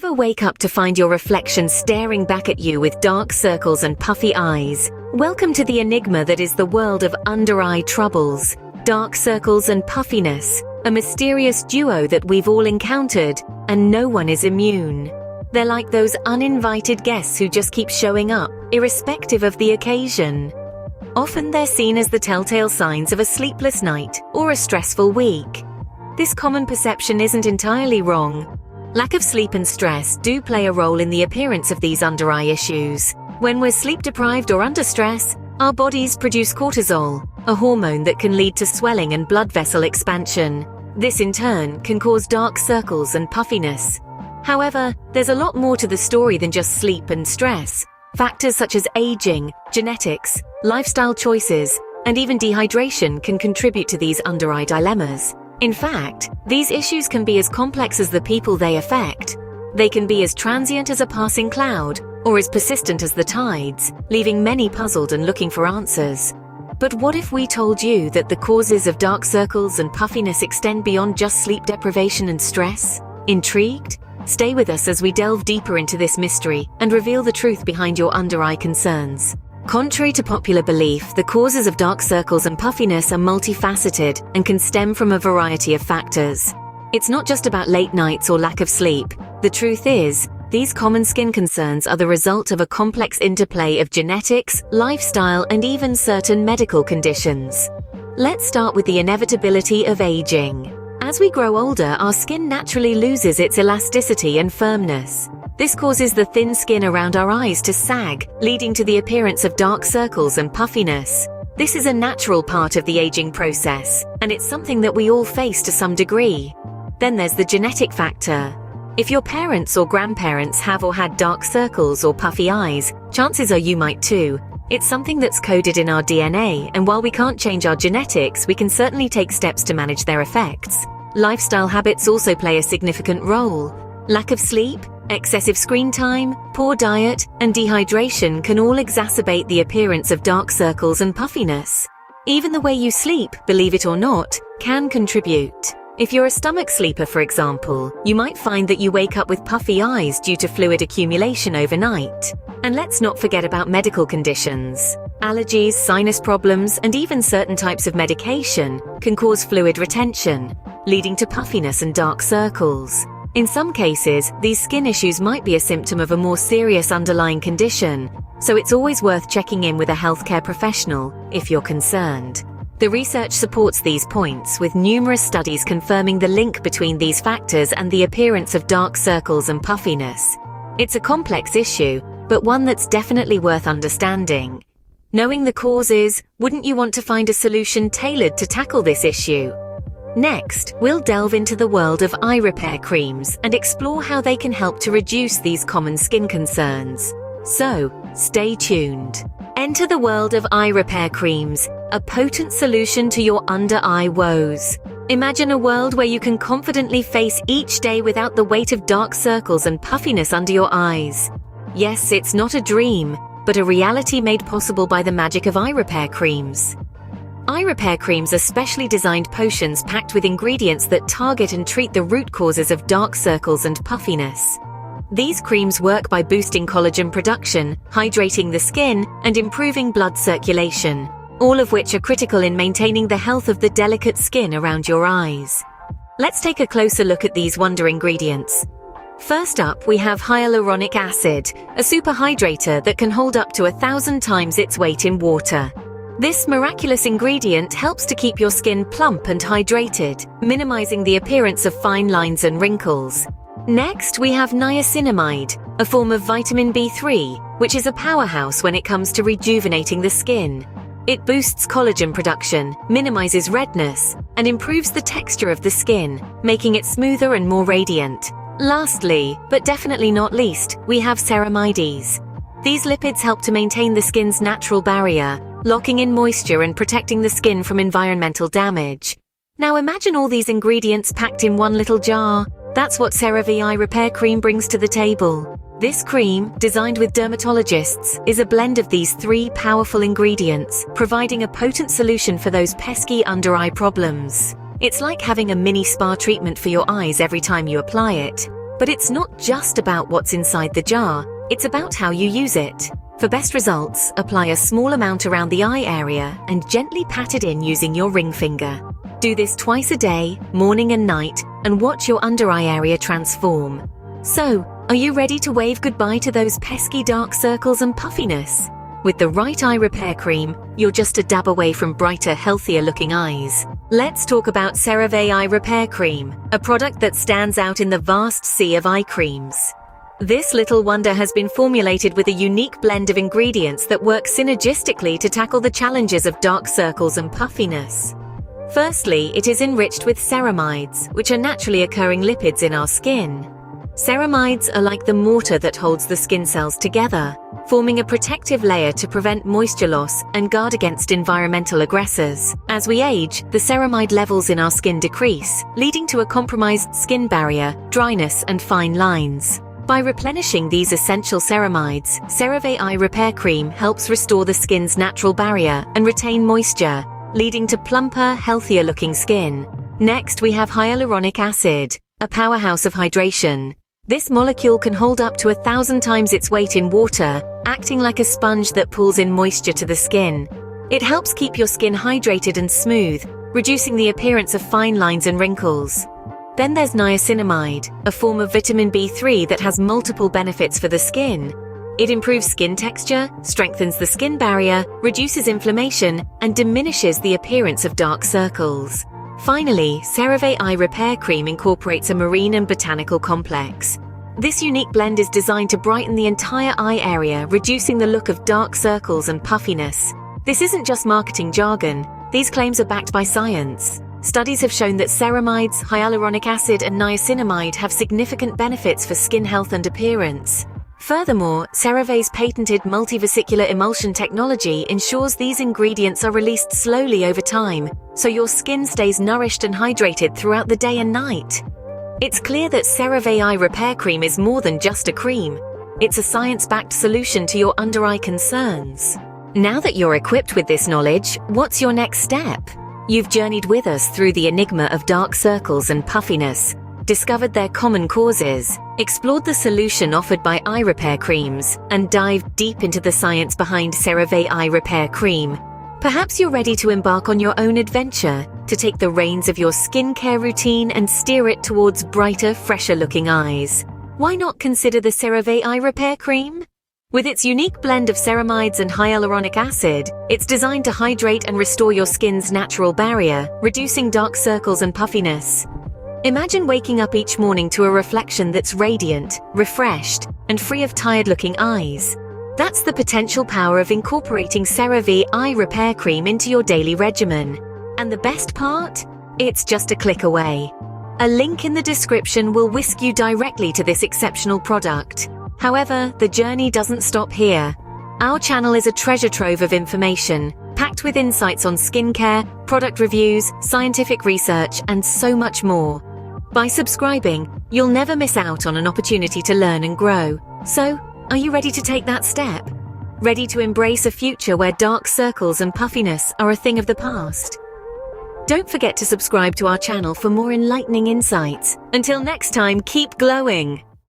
Ever wake up to find your reflection staring back at you with dark circles and puffy eyes? Welcome to the enigma that is the world of under-eye troubles, dark circles and puffiness, a mysterious duo that we've all encountered, and no one is immune. They're like those uninvited guests who just keep showing up, irrespective of the occasion. Often they're seen as the telltale signs of a sleepless night or a stressful week. This common perception isn't entirely wrong. Lack of sleep and stress do play a role in the appearance of these under-eye issues. When we're sleep-deprived or under stress, our bodies produce cortisol, a hormone that can lead to swelling and blood vessel expansion. This in turn can cause dark circles and puffiness. However, there's a lot more to the story than just sleep and stress. Factors such as aging, genetics, lifestyle choices, and even dehydration can contribute to these under-eye dilemmas. In fact, these issues can be as complex as the people they affect. They can be as transient as a passing cloud, or as persistent as the tides, leaving many puzzled and looking for answers. But what if we told you that the causes of dark circles and puffiness extend beyond just sleep deprivation and stress? Intrigued? Stay with us as we delve deeper into this mystery and reveal the truth behind your under-eye concerns. Contrary to popular belief, the causes of dark circles and puffiness are multifaceted and can stem from a variety of factors. It's not just about late nights or lack of sleep. The truth is, these common skin concerns are the result of a complex interplay of genetics, lifestyle, and even certain medical conditions. Let's start with the inevitability of aging. As we grow older, our skin naturally loses its elasticity and firmness. This causes the thin skin around our eyes to sag, leading to the appearance of dark circles and puffiness. This is a natural part of the aging process, and it's something that we all face to some degree. Then there's the genetic factor. If your parents or grandparents have or had dark circles or puffy eyes, chances are you might too. It's something that's coded in our DNA, and while we can't change our genetics, we can certainly take steps to manage their effects. Lifestyle habits also play a significant role. Lack of sleep, excessive screen time, poor diet, and dehydration can all exacerbate the appearance of dark circles and puffiness. Even the way you sleep, believe it or not, can contribute. If you're a stomach sleeper, for example, you might find that you wake up with puffy eyes due to fluid accumulation overnight. And let's not forget about medical conditions. Allergies, sinus problems, and even certain types of medication can cause fluid retention, leading to puffiness and dark circles. In some cases, these skin issues might be a symptom of a more serious underlying condition, so it's always worth checking in with a healthcare professional if you're concerned. The research supports these points, with numerous studies confirming the link between these factors and the appearance of dark circles and puffiness. It's a complex issue, but one that's definitely worth understanding. Knowing the causes, wouldn't you want to find a solution tailored to tackle this issue? Next, we'll delve into the world of eye repair creams and explore how they can help to reduce these common skin concerns. So, stay tuned. Enter the world of eye repair creams, a potent solution to your under-eye woes. Imagine a world where you can confidently face each day without the weight of dark circles and puffiness under your eyes. Yes, it's not a dream, but a reality made possible by the magic of eye repair creams. Eye repair creams are specially designed potions packed with ingredients that target and treat the root causes of dark circles and puffiness. These creams work by boosting collagen production, hydrating the skin, and improving blood circulation, all of which are critical in maintaining the health of the delicate skin around your eyes. Let's take a closer look at these wonder ingredients. First up, we have hyaluronic acid, a super hydrator that can hold up to 1,000 times its weight in water. This miraculous ingredient helps to keep your skin plump and hydrated, minimizing the appearance of fine lines and wrinkles. Next, we have niacinamide, a form of vitamin B3, which is a powerhouse when it comes to rejuvenating the skin. It boosts collagen production, minimizes redness, and improves the texture of the skin, making it smoother and more radiant. Lastly, but definitely not least, we have ceramides. These lipids help to maintain the skin's natural barrier, locking in moisture and protecting the skin from environmental damage. Now imagine all these ingredients packed in one little jar. That's what CeraVe Eye Repair Cream brings to the table. This cream, designed with dermatologists, is a blend of these three powerful ingredients, providing a potent solution for those pesky under-eye problems. It's like having a mini spa treatment for your eyes every time you apply it. But it's not just about what's inside the jar, it's about how you use it. For best results, apply a small amount around the eye area and gently pat it in using your ring finger. Do this twice a day, morning and night, and watch your under eye area transform. So, are you ready to wave goodbye to those pesky dark circles and puffiness? With the right eye repair cream, you're just a dab away from brighter, healthier looking eyes. Let's talk about CeraVe Eye Repair Cream, a product that stands out in the vast sea of eye creams. This little wonder has been formulated with a unique blend of ingredients that work synergistically to tackle the challenges of dark circles and puffiness. Firstly, it is enriched with ceramides, which are naturally occurring lipids in our skin. Ceramides are like the mortar that holds the skin cells together, forming a protective layer to prevent moisture loss and guard against environmental aggressors. As we age, the ceramide levels in our skin decrease, leading to a compromised skin barrier, dryness, and fine lines. By replenishing these essential ceramides, CeraVe Eye Repair Cream helps restore the skin's natural barrier and retain moisture, leading to plumper, healthier-looking skin. Next, we have hyaluronic acid, a powerhouse of hydration. This molecule can hold up to 1,000 times its weight in water, acting like a sponge that pulls in moisture to the skin. It helps keep your skin hydrated and smooth, reducing the appearance of fine lines and wrinkles. Then there's niacinamide, a form of vitamin B3 that has multiple benefits for the skin. It improves skin texture, strengthens the skin barrier, reduces inflammation, and diminishes the appearance of dark circles. Finally, CeraVe Eye Repair Cream incorporates a marine and botanical complex. This unique blend is designed to brighten the entire eye area, reducing the look of dark circles and puffiness. This isn't just marketing jargon. These claims are backed by science. Studies have shown that ceramides, hyaluronic acid, and niacinamide have significant benefits for skin health and appearance. Furthermore, CeraVe's patented multivesicular emulsion technology ensures these ingredients are released slowly over time, so your skin stays nourished and hydrated throughout the day and night. It's clear that CeraVe Eye Repair Cream is more than just a cream. It's a science-backed solution to your under-eye concerns. Now that you're equipped with this knowledge, what's your next step? You've journeyed with us through the enigma of dark circles and puffiness, discovered their common causes, explored the solution offered by eye repair creams, and dived deep into the science behind CeraVe Eye Repair Cream. Perhaps you're ready to embark on your own adventure, to take the reins of your skincare routine and steer it towards brighter, fresher-looking eyes. Why not consider the CeraVe Eye Repair Cream? With its unique blend of ceramides and hyaluronic acid, it's designed to hydrate and restore your skin's natural barrier, reducing dark circles and puffiness. Imagine waking up each morning to a reflection that's radiant, refreshed, and free of tired-looking eyes. That's the potential power of incorporating CeraVe Eye Repair Cream into your daily regimen. And the best part? It's just a click away. A link in the description will whisk you directly to this exceptional product. However, the journey doesn't stop here. Our channel is a treasure trove of information, packed with insights on skincare, product reviews, scientific research, and so much more. By subscribing, you'll never miss out on an opportunity to learn and grow. So, are you ready to take that step? Ready to embrace a future where dark circles and puffiness are a thing of the past? Don't forget to subscribe to our channel for more enlightening insights. Until next time, keep glowing!